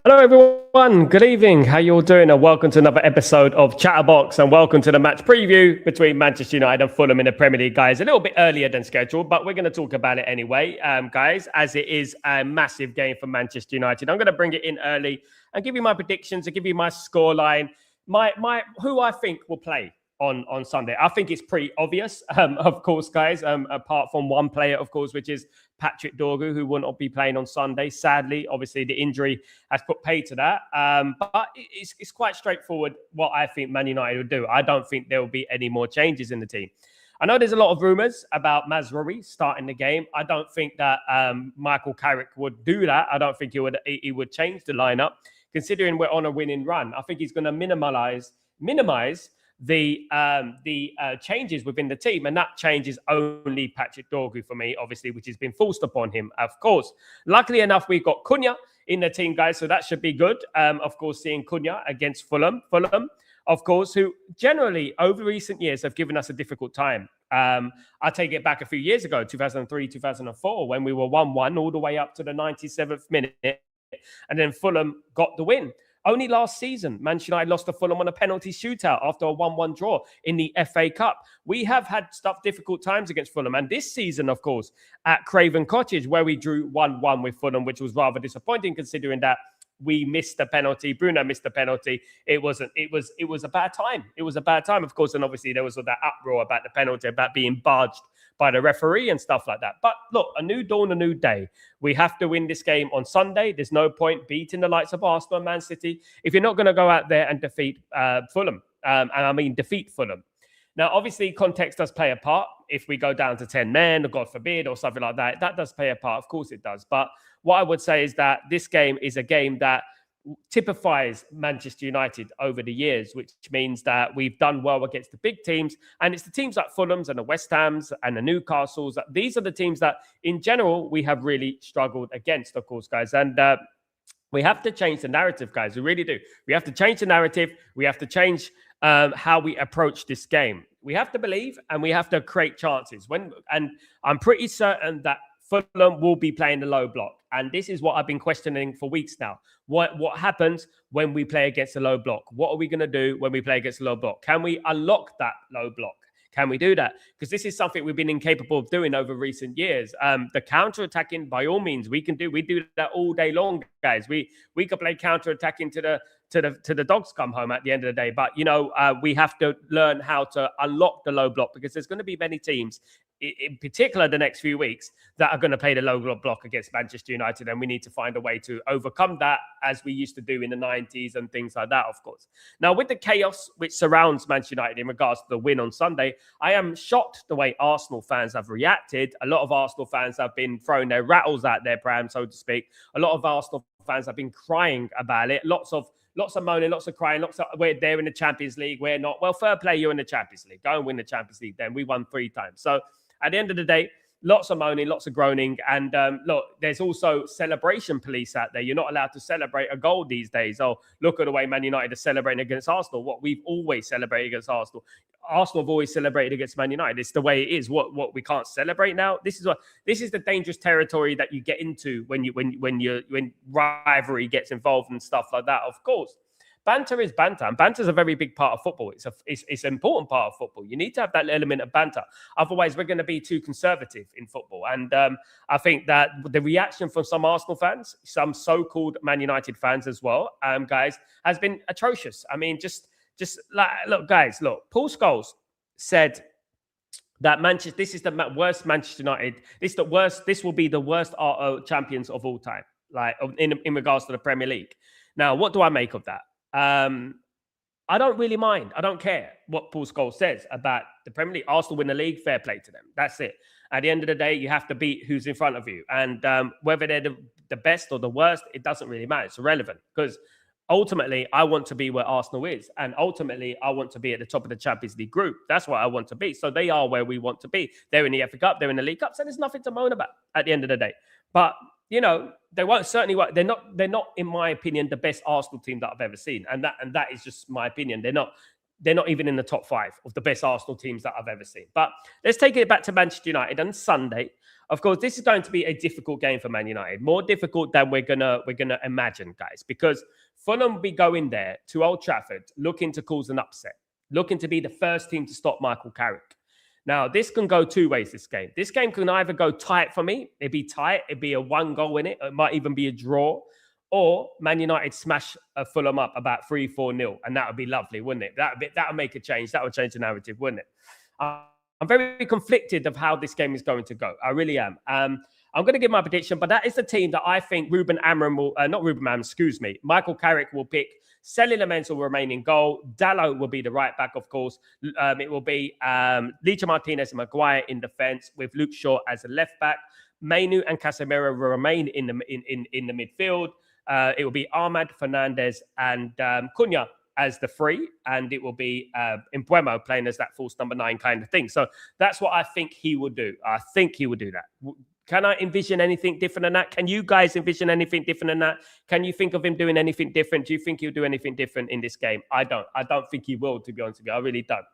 Hello, everyone. Good evening. How you all doing? And welcome to another episode of Chatterboxer. And welcome to the match preview between Manchester United and Fulham in the Premier League, guys. A little bit earlier than scheduled, but we're going to talk about it anyway, guys, as it is a massive game for Manchester United. I'm going to bring it in early and give you my predictions and give you my scoreline, who I think will play on Sunday. I think it's pretty obvious, of course, guys, apart from one player, of course, which is Patrick Dorgu, who will not be playing on Sunday. Sadly, obviously, the injury has put pay to that. But it's quite straightforward what I think Man United will do. I don't think there will be any more changes in the team. I know there's a lot of rumours about Mazraoui starting the game. I don't think that Michael Carrick would do that. I don't think he would change the lineup, considering we're on a winning run. I think he's going to minimize the changes within the team, and that change is only Patrick Dorgu for me, obviously, which has been forced upon him, of course. Luckily enough, we've got Cunha in the team, guys, so that should be good. Of course, seeing Cunha against Fulham, of course, who generally over recent years have given us a difficult time. I take it back a few years ago, 2003, 2004, when we were 1-1 all the way up to the 97th minute, and then Fulham got the win. Only last season, Manchester United lost to Fulham on a penalty shootout after a 1-1 draw in the FA Cup. We have had difficult times against Fulham. And this season, of course, at Craven Cottage, where we drew 1-1 with Fulham, which was rather disappointing considering that we missed the penalty. Bruno missed the penalty. It was a bad time. It was a bad time, of course. And obviously there was that uproar about the penalty, about being barged by the referee and stuff like that. But look, a new dawn, a new day. We have to win this game on Sunday. There's no point beating the likes of Arsenal and Man City if you're not going to go out there and defeat Fulham. And I mean defeat Fulham. Now, obviously, context does play a part. If we go down to 10 men, or God forbid, or something like that, that does play a part. Of course it does. But what I would say is that this game is a game that typifies Manchester United over the years, which means that we've done well against the big teams. And it's the teams like Fulham's and the West Ham's and the Newcastles. These are the teams that, in general, we have really struggled against, of course, guys. And we have to change the narrative, guys. We really do. We have to change the narrative. We have to change how we approach this game. We have to believe and we have to create chances. And I'm pretty certain that Fulham will be playing the low block. And this is what I've been questioning for weeks now. What happens when we play against the low block? What are we going to do when we play against the low block? Can we unlock that low block? Can we do that? Because this is something we've been incapable of doing over recent years. The counter-attacking, by all means, we can do. We do that all day long, guys. We could play counter-attacking to the dogs come home at the end of the day. But, we have to learn how to unlock the low block, because there's going to be many teams, in particular the next few weeks, that are going to play the low block against Manchester United. And we need to find a way to overcome that, as we used to do in the 90s and things like that, of course. Now, with the chaos which surrounds Manchester United in regards to the win on Sunday, I am shocked the way Arsenal fans have reacted. A lot of Arsenal fans have been throwing their rattles out their pram, so to speak. A lot of Arsenal fans have been crying about it. Lots of moaning, lots of crying, we're there in the Champions League, we're not. Well, fair play, you're in the Champions League. Go and win the Champions League then. We won 3 times. So at the end of the day, lots of moaning, lots of groaning. And look, there's also celebration police out there. You're not allowed to celebrate a goal these days. Oh, look at the way Man United are celebrating against Arsenal. What we've always celebrated against Arsenal. Arsenal have always celebrated against Man United. It's the way it is. What we can't celebrate now. This is the dangerous territory that you get into when rivalry gets involved and stuff like that. Of course, banter is banter, and banter is a very big part of football. It's an important part of football. You need to have that element of banter. Otherwise, we're going to be too conservative in football. And I think that the reaction from some Arsenal fans, some so-called Man United fans as well, guys, has been atrocious. I mean, just like, look, guys, look. Paul Scholes said that this is the worst Manchester United. This will be the worst champions of all time, like in regards to the Premier League. Now, what do I make of that? I don't really mind. I don't care what Paul Scholes says about the Premier League. Arsenal win the league, fair play to them. That's it. At the end of the day, you have to beat who's in front of you. And whether they're the best or the worst, it doesn't really matter. It's irrelevant, because ultimately, I want to be where Arsenal is. And ultimately, I want to be at the top of the Champions League group. That's what I want to be. So they are where we want to be. They're in the FA Cup. They're in the League Cup. So there's nothing to moan about at the end of the day. But, they won't certainly work. They're not, in my opinion, the best Arsenal team that I've ever seen. And that is just my opinion. They're not. they're not even in the top 5 of the best Arsenal teams that I've ever seen. But let's take it back to Manchester United on Sunday. Of course, this is going to be a difficult game for Man United, more difficult than we're gonna imagine, guys, because Fulham will be going there to Old Trafford looking to cause an upset, looking to be the first team to stop Michael Carrick. Now, this can go two ways, this game. This game can either go tight for me. It'd be tight. It'd be a 1 goal in it. It might even be a draw. Or Man United smash Fulham up about 3-4-0. And that would be lovely, wouldn't it? That would make a change. That would change the narrative, wouldn't it? I'm very conflicted of how this game is going to go. I really am. I'm going to give my prediction, but that is the team that I think Michael Carrick will pick. Selly Lamens will remain in goal. Dalot will be the right back, of course. It will be Licha Martinez and Maguire in defence with Luke Shaw as a left back. Mainu and Casemiro will remain in the midfield. It will be Ahmad, Fernandez, and Cunha as the 3, and it will be Mbeumo playing as that false number 9 kind of thing. So that's what I think he will do. I think he will do that. Can I envision anything different than that? Can you guys envision anything different than that? Can you think of him doing anything different? Do you think he'll do anything different in this game? I don't. I don't think he will, to be honest with you. I really don't.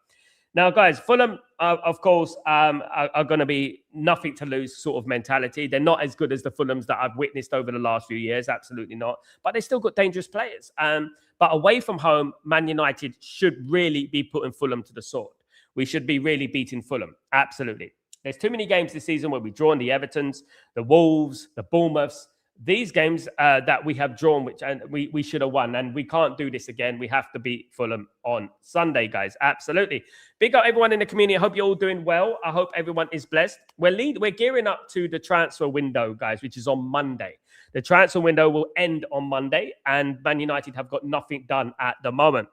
Now, guys, Fulham, of course, are going to be nothing to lose sort of mentality. They're not as good as the Fulhams that I've witnessed over the last few years. Absolutely not. But they still got dangerous players. But away from home, Man United should really be putting Fulham to the sword. We should be really beating Fulham. Absolutely. There's too many games this season where we've drawn the Evertons, the Wolves, the Bournemouths. These games that we have drawn, which we should have won, and we can't do this again. We have to beat Fulham on Sunday, guys. Absolutely. Big up everyone in the community. I hope you're all doing well. I hope everyone is blessed. We're gearing up to the transfer window, guys, which is on Monday. The transfer window will end on Monday, and Man United have got nothing done at the moment.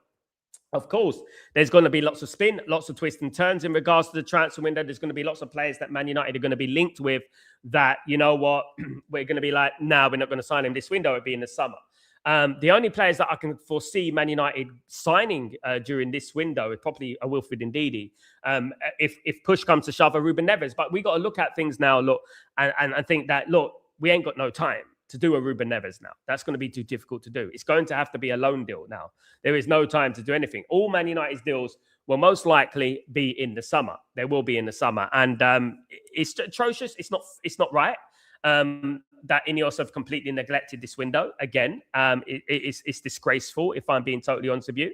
Of course, there's going to be lots of spin, lots of twists and turns in regards to the transfer window. There's going to be lots of players that Man United are going to be linked with that, you know what, we're going to be like, no, we're not going to sign him this window. It'll be in the summer. The only players that I can foresee Man United signing during this window is probably a Wilfred Ndidi. If push comes to shove, a Ruben Neves. But we got to look at things now, look, and think that, look, we ain't got no time to do a Ruben Neves now. That's going to be too difficult to do. It's going to have to be a loan deal now. There is no time to do anything. All Man United's deals will most likely be in the summer. They will be in the summer. And it's atrocious. It's not right that Ineos have completely neglected this window. Again, it's disgraceful, if I'm being totally honest with you.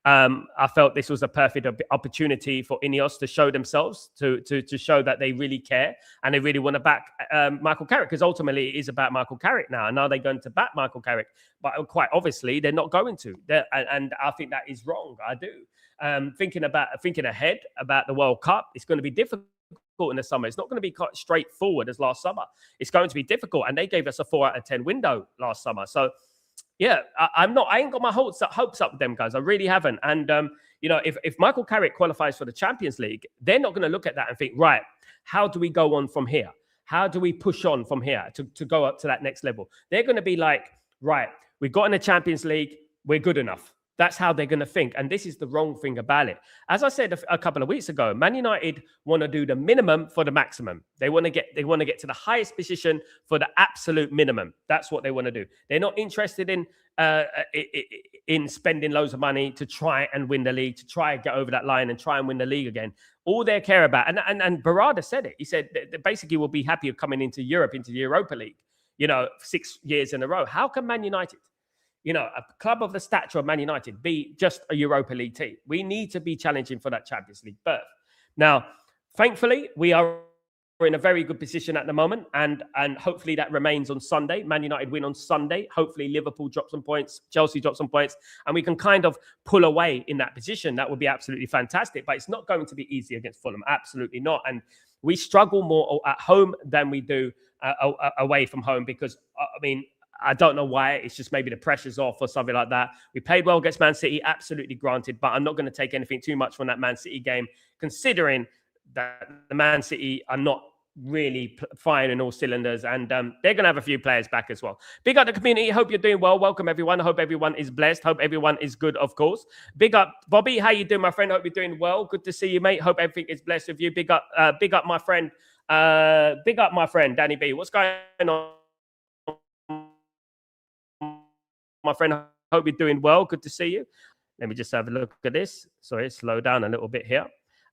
I felt this was a perfect opportunity for Ineos to show themselves, to show that they really care and they really want to back Michael Carrick, because ultimately it is about Michael Carrick now. And now they're going to back Michael Carrick, but quite obviously they're not going to. And I think that is wrong. I do. Thinking ahead about the World Cup, it's going to be difficult in the summer. It's not going to be quite straightforward as last summer. It's going to be difficult, and they gave us a 4 out of 10 window last summer. So. Yeah, I ain't got my hopes up with them, guys. I really haven't. And, if Michael Carrick qualifies for the Champions League, they're not going to look at that and think, right, how do we go on from here? How do we push on from here to go up to that next level? They're going to be like, right, we got in the Champions League. We're good enough. That's how they're going to think. And this is the wrong thing about it. As I said a couple of weeks ago, Man United want to do the minimum for the maximum. They want to get to the highest position for the absolute minimum. That's what they want to do. They're not interested in spending loads of money to try and win the league, to try and get over that line and try and win the league again. All they care about, and Barada said it. He said that basically we'll be happy of coming into Europe, into the Europa League, 6 years in a row. How can Man United, a club of the stature of Man United, be just a Europa League team? We need to be challenging for that Champions League berth. Now, thankfully, we are in a very good position at the moment, and hopefully that remains on Sunday. Man United win on Sunday. Hopefully Liverpool drop some points, Chelsea drop some points, and we can kind of pull away in that position. That would be absolutely fantastic, but it's not going to be easy against Fulham. Absolutely not. And we struggle more at home than we do away from home because, I don't know why. It's just maybe the pressure's off or something like that. We played well against Man City, absolutely granted, but I'm not going to take anything too much from that Man City game, considering that the Man City are not really firing in all cylinders, and they're going to have a few players back as well. Big up the community. Hope you're doing well. Welcome, everyone. I hope everyone is blessed. Hope everyone is good, of course. Big up, Bobby. How you doing, my friend? Hope you're doing well. Good to see you, mate. Hope everything is blessed with you. Big up, my friend. Big up, my friend, Danny B. What's going on, my friend? Hope you're doing well. Good to see you. Let me just have a look at this. Sorry, slow down a little bit here.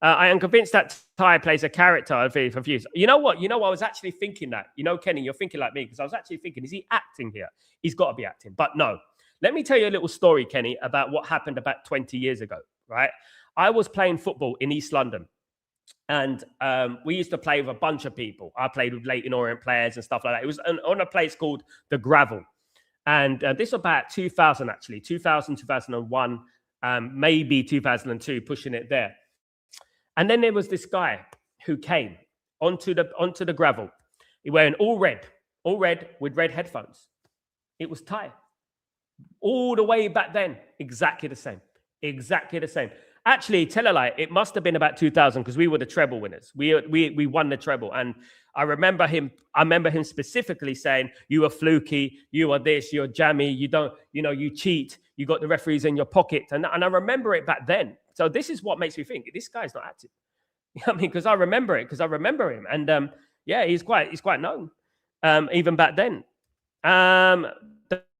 I am convinced that Ty plays a character. I'm very confused. You know what? I was actually thinking that. Kenny, you're thinking like me, because I was actually thinking, is he acting here? He's got to be acting. But no. Let me tell you a little story, Kenny, about what happened about 20 years ago, right? I was playing football in East London. And we used to play with a bunch of people. I played with Leyton Orient players and stuff like that. It was on a place called The Gravel. And this was about 2000, actually. 2000, 2001, maybe 2002, pushing it there. And then there was this guy who came onto the gravel. He wearing all red with red headphones. It was Ty. All the way back then, exactly the same. Actually, tell a lie, it must have been about 2000 because we were the treble winners. We won the treble. And I remember him specifically saying, you are fluky, you are this, you're jammy, you cheat, you got the referees in your pocket. And I remember it back then. So this is what makes me think this guy's not acting. You know what I mean? Because I remember him. And he's quite known, even back then.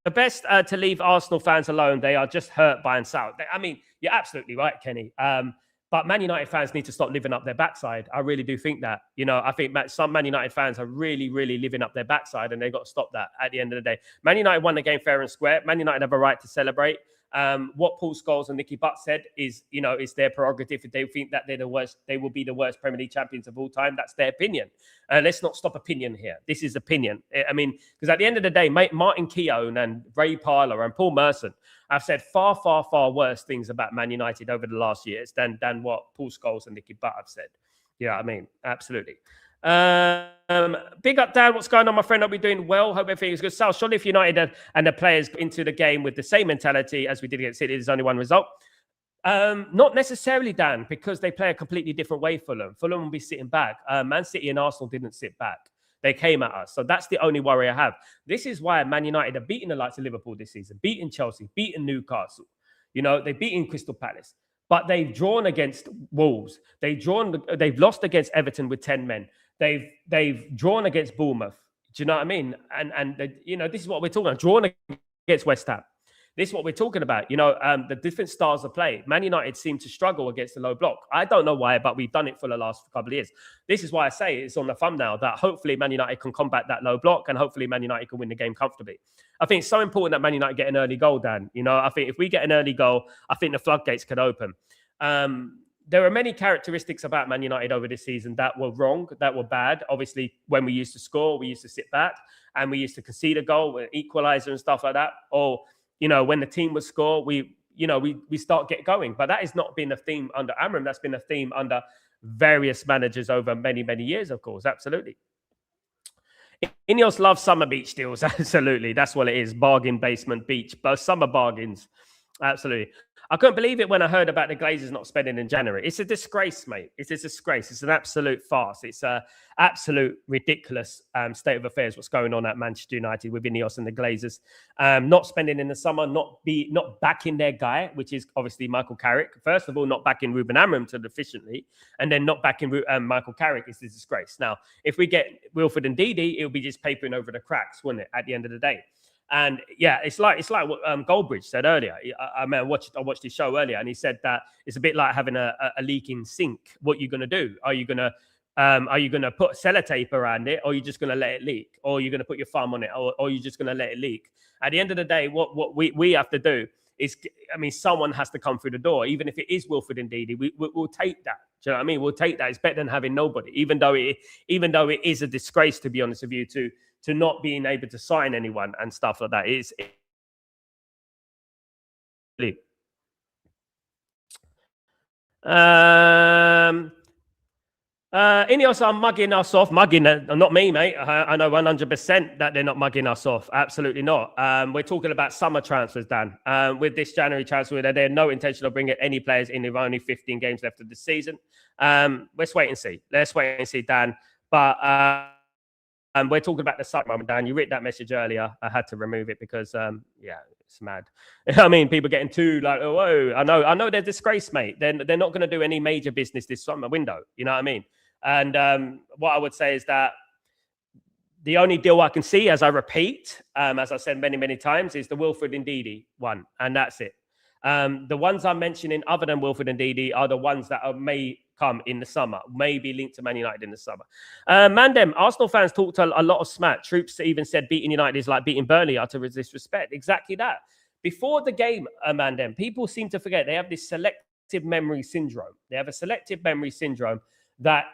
The best to leave Arsenal fans alone. They are just hurt by and Sal. I mean, you're absolutely right, Kenny. But Man United fans need to stop living up their backside. I really do think that. I think some Man United fans are really, really living up their backside, and they've got to stop that at the end of the day. Man United won the game fair and square. Man United have a right to celebrate. What Paul Scholes and Nicky Butt said is, it's their prerogative. If they think that they're the worst, they will be the worst Premier League champions of all time. That's their opinion. Let's not stop opinion here. This is opinion. I mean, because at the end of the day, Martin Keown and Ray Parlour and Paul Merson have said far, far, far worse things about Man United over the last years than what Paul Scholes and Nicky Butt have said. Yeah, I mean, absolutely. Big up, Dan. What's going on, my friend? Hope you're doing well. Hope everything is good. Sal, surely if United and the players go into the game with the same mentality as we did against City, there's only one result. Not necessarily, Dan, because they play a completely different way. Fulham will be sitting back. Man City and Arsenal didn't sit back. They came at us. So that's the only worry I have. This is why Man United have beaten the likes of Liverpool this season, beaten Chelsea, beaten Newcastle. They've beaten Crystal Palace. But they've drawn against Wolves. They've lost against Everton with 10 men. They've drawn against Bournemouth. Do you know what I mean? And this is what we're talking about. Drawn against West Ham. This is what we're talking about. The different styles of play. Man United seem to struggle against the low block. I don't know why, but we've done it for the last couple of years. This is why I say it's on the thumbnail that hopefully Man United can combat that low block, and hopefully Man United can win the game comfortably. I think it's so important that Man United get an early goal, Dan. I think if we get an early goal, I think the floodgates could open. There are many characteristics about Man United over this season that were wrong, that were bad. Obviously, when we used to score, we used to sit back and we used to concede a goal, equalizer and stuff like that. Or, when the team would score, we start get going. But that has not been a theme under Amram. That's been a theme under various managers over many, many years, of course. Absolutely. Ineos loves summer beach deals. Absolutely. That's what it is. Bargain basement beach. Both summer bargains. Absolutely. I couldn't believe it when I heard about the Glazers not spending in January. It's a disgrace, mate. It's a disgrace. It's an absolute farce. It's an absolute ridiculous state of affairs, what's going on at Manchester United with Ineos and the Glazers. Not spending in the summer, not backing their guy, which is obviously Michael Carrick. First of all, not backing Ruben Amorim efficiently, and then not backing Michael Carrick is a disgrace. Now, if we get Wilfred and Ndidi, it'll be just papering over the cracks, wouldn't it, at the end of the day? And yeah, it's like what Goldbridge said earlier. I watched his show earlier, and he said that it's a bit like having a leaking sink. What are you going to do? Are you going to put sellotape around it, or are you just going to let it leak? Or are you going to put your thumb on it, or are you just going to let it leak? At the end of the day, what we have to do is, someone has to come through the door. Even if it is Wilfred and Ndidi, we'll take that. Do you know what I mean? We'll take that. It's better than having nobody, even though it is a disgrace, to be honest with you, to not being able to sign anyone and stuff like that. Ineos are mugging us off. Not me, mate. I know 100% that they're not mugging us off. Absolutely not. We're talking about summer transfers, Dan. With this January transfer, they have no intention of bringing any players in. There are only 15 games left of the season. Let's wait and see. Dan. But we're talking about the summer moment, Dan. You read that message earlier. I had to remove it because, it's mad. People getting too like, oh, whoa. I know they're disgraced, mate. They're not going to do any major business this summer window. You know what I mean? And what I would say is that the only deal I can see, as I repeat, as I said many, many times, is the Wilfred Ndidi one, and that's it. The ones I'm mentioning, other than Wilfred and Didi, are the ones that may come in the summer, may be linked to Man United in the summer. Mandem, Arsenal fans talked a lot of smack. Troops even said beating United is like beating Burnley out of disrespect. Exactly that. Before the game, Mandem, people seem to forget they have this selective memory syndrome. They have a selective memory syndrome that,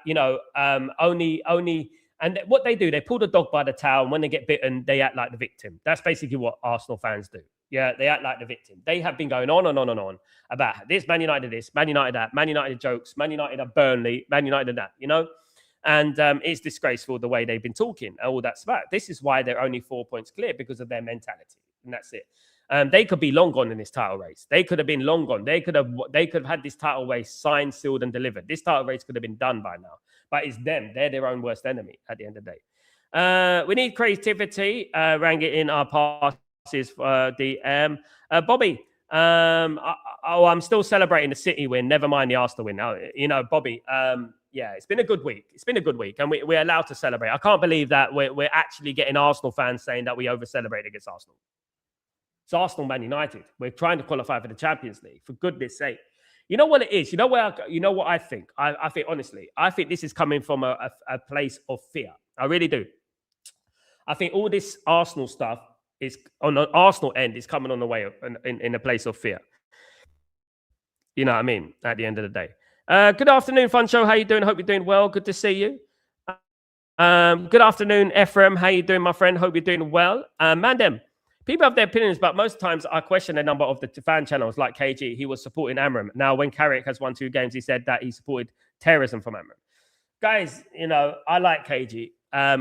only. And what they do, they pull the dog by the tail, and when they get bitten, they act like the victim. That's basically what Arsenal fans do. Yeah, they act like the victim. They have been going on and on and on about this, Man United this, Man United that, Man United jokes, Man United at Burnley, Man United that, And it's disgraceful the way they've been talking and all that stuff. This is why they're only 4 points clear, because of their mentality. And that's it. They could be long gone in this title race. They could have been long gone. They could have had this title race signed, sealed, and delivered. This title race could have been done by now. But it's them. They're their own worst enemy at the end of the day. We need creativity. Rang it in our passes for DM. Bobby, I'm still celebrating the City win. Never mind the Arsenal win. Now, Bobby, yeah, it's been a good week. It's been a good week, and we're allowed to celebrate. I can't believe that we're actually getting Arsenal fans saying that we over-celebrate against Arsenal. It's Arsenal, Man United. We're trying to qualify for the Champions League, for goodness sake. You know what it is? You know what I think? I think, honestly, I think this is coming from a place of fear. I really do. I think all this Arsenal stuff is, on the Arsenal end, is coming on the way in a place of fear. You know what I mean? At the end of the day. Good afternoon, Fun Show. How you doing? Hope you're doing well. Good to see you. Good afternoon, Ephraim. How you doing, my friend? Hope you're doing well. Mandem. People have their opinions, but most times I question a number of the fan channels like KG. He was supporting Amram. Now, when Carrick has won 2 games, he said that he supported terrorism from Amram. Guys, I like KG.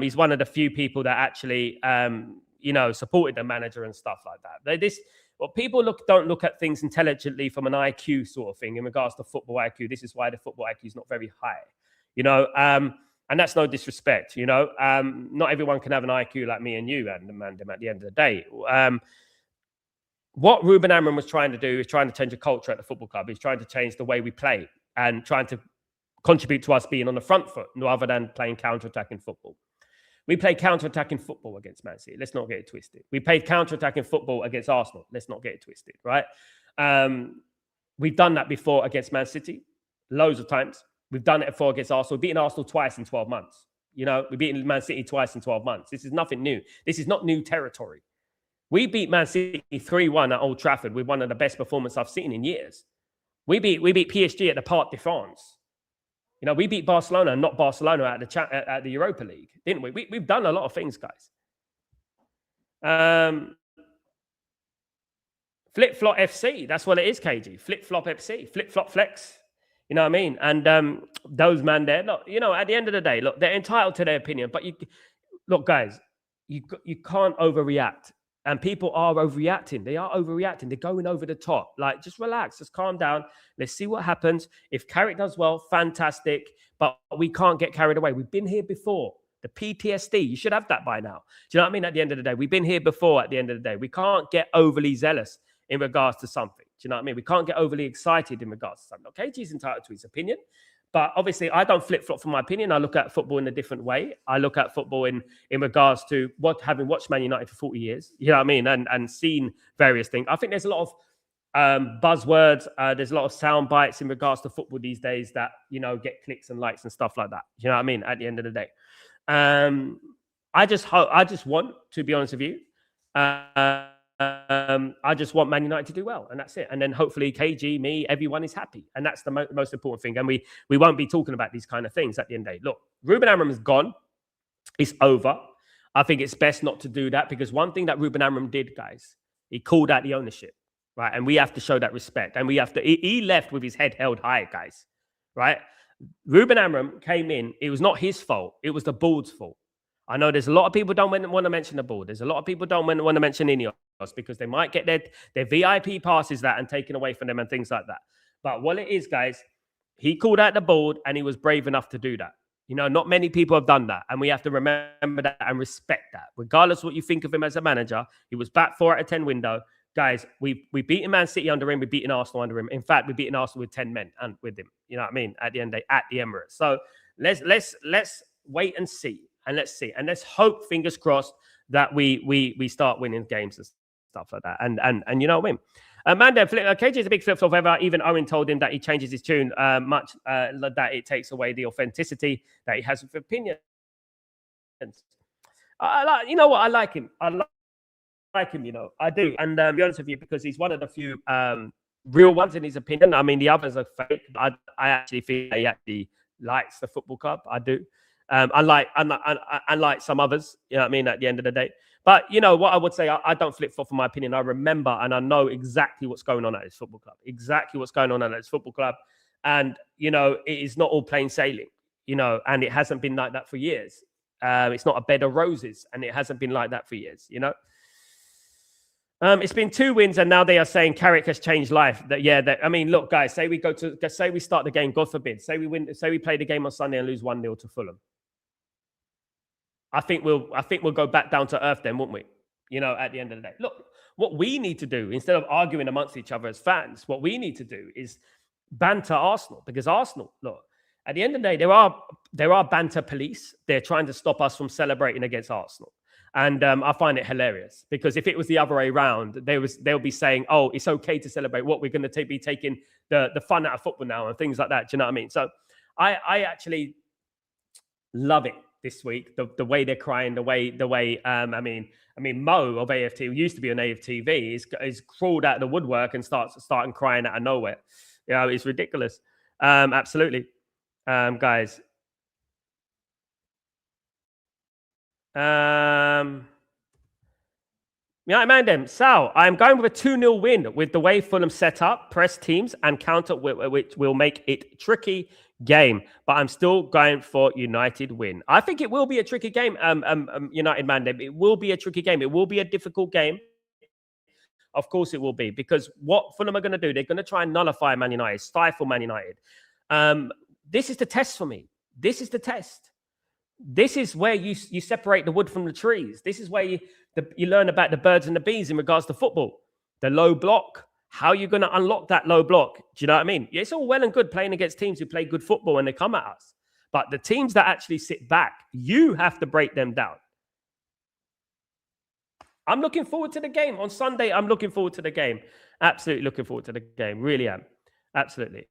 He's one of the few people that actually, supported the manager and stuff like that. People don't look at things intelligently from an IQ sort of thing in regards to football IQ. This is why the football IQ is not very high. And that's no disrespect, Not everyone can have an IQ like me and you and Mandem at the end of the day. What Ruben Amram was trying to do is trying to change the culture at the football club. He's trying to change the way we play and trying to contribute to us being on the front foot rather than playing counter-attacking football. We play counter-attacking football against Man City. Let's not get it twisted. We played counter-attacking football against Arsenal. Let's not get it twisted, right? We've done that before against Man City, loads of times. We've done it before against Arsenal. We've beaten Arsenal twice in 12 months. We've beaten Man City twice in 12 months. This is nothing new. This is not new territory. We beat Man City 3-1 at Old Trafford with one of the best performances I've seen in years. We beat PSG at the Parc de France. We beat Barcelona, not Barcelona at the Europa League, didn't we? We've done a lot of things, guys. Flip-flop FC. That's what it is, KG. Flip-flop FC. Flip-flop flex. You know what I mean? And those man there, look, at the end of the day, look, they're entitled to their opinion. But guys, you can't overreact. And people are overreacting. They are overreacting. They're going over the top. Like, just relax. Just calm down. Let's see what happens. If Carrick does well, fantastic. But we can't get carried away. We've been here before. The PTSD, you should have that by now. Do you know what I mean? At the end of the day, we've been here before at the end of the day. We can't get overly zealous in regards to something. Do you know what I mean? We can't get overly excited in regards to something. Okay, he's entitled to his opinion. But obviously, I don't flip-flop from my opinion. I look at football in a different way. I look at football in regards to having watched Man United for 40 years, you know what I mean, and seen various things. I think there's a lot of buzzwords. There's a lot of sound bites in regards to football these days that, get clicks and likes and stuff like that. You know what I mean? At the end of the day. I just want, to be honest with you, I just want Man United to do well, and that's it. And then hopefully KG, me, everyone is happy, and that's the most important thing. And we won't be talking about these kind of things at the end of the day. Look, Ruben Amram is gone. It's over. I think it's best not to do that, because one thing that Ruben Amram did, guys, he called out the ownership, right? And we have to show that respect. And we have to. He left with his head held high, guys, right? Ruben Amram came in. It was not his fault. It was the board's fault. I know there's a lot of people don't want to mention the board. There's a lot of people don't want to mention Ineos because they might get their VIP passes that and taken away from them and things like that. But what it is, guys, he called out the board and he was brave enough to do that. Not many people have done that. And we have to remember that and respect that. Regardless of what you think of him as a manager, he was back 4 out of 10 window. Guys, we beaten Man City under him. We beaten Arsenal under him. In fact, we beaten Arsenal with 10 men and with him. You know what I mean? At the end of the day, at the Emirates. So let's wait and see. And let's see. And let's hope, fingers crossed, that we start winning games and stuff like that. And you know what I mean? Amanda, KJ is a big flip-flop ever. Even Owen told him that he changes his tune much that it takes away the authenticity that he has with opinions. You know what? I like him. I like him, you know. I do. And be honest with you, because he's one of the few real ones in his opinion. I mean, the others are fake. I actually feel he actually likes the football club. I do. Unlike some others, you know what I mean, at the end of the day. But, you know, what I would say, I don't flip-flop for my opinion. I remember and I know exactly what's going on at this football club. Exactly what's going on at this football club. And, you know, it is not all plain sailing, you know, and it hasn't been like that for years. It's not a bed of roses, and it hasn't been like that for years, you know. It's been 2 wins, and now they are saying Carrick has changed life. I mean, look, guys, say we start the game, God forbid, say we play the game on Sunday and lose 1-0 to Fulham. I think we'll go back down to earth then, won't we? You know, at the end of the day. Look, what we need to do, instead of arguing amongst each other as fans, what we need to do is banter Arsenal, because Arsenal, look, at the end of the day, there are banter police. They're trying to stop us from celebrating against Arsenal. And I find it hilarious, because if it was the other way around, they'll be saying, oh, it's okay to celebrate. What we're going to be taking the fun out of football now and things like that. Do you know what I mean? So I actually love it this week. The way they're crying, the way I mean Mo of AFT, who used to be on AFTV, is crawled out of the woodwork and starting crying out of nowhere. You know, it's ridiculous. Absolutely. Guys. Yeah, man, Sal, I'm going with a 2-0 win with the way Fulham set up, press teams, and counter, which will make it tricky game. But I'm still going for United win. I think it will be a tricky game, United, man. It will be a tricky game. It will be a difficult game. Of course it will be, because what Fulham are going to do, they're going to try and nullify Man United, stifle Man United. This is the test for me. This is the test. This is where you separate the wood from the trees. This is where you learn about the birds and the bees in regards to football. The low block. How are you going to unlock that low block? Do you know what I mean? It's all well and good playing against teams who play good football and they come at us. But the teams that actually sit back, you have to break them down. I'm looking forward to the game. On Sunday, I'm looking forward to the game. Absolutely looking forward to the game. Really am. Absolutely.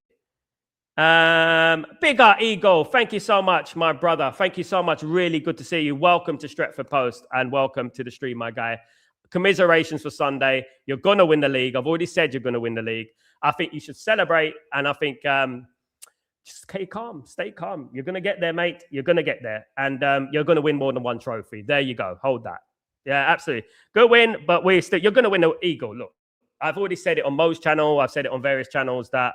Bigger Eagle, thank you so much, my brother. Thank you so much. Really good to see you. Welcome to Stretford Post and welcome to the stream, my guy. Commiserations for Sunday. You're going to win the league. I've already said you're going to win the league. I think you should celebrate, and I think just stay calm. Stay calm. You're going to get there, mate. You're going to get there, and you're going to win more than one trophy. There you go. Hold that. Yeah, absolutely. Good win, but you're going to win the Eagle. Look, I've already said it on Mo's channel. I've said it on various channels that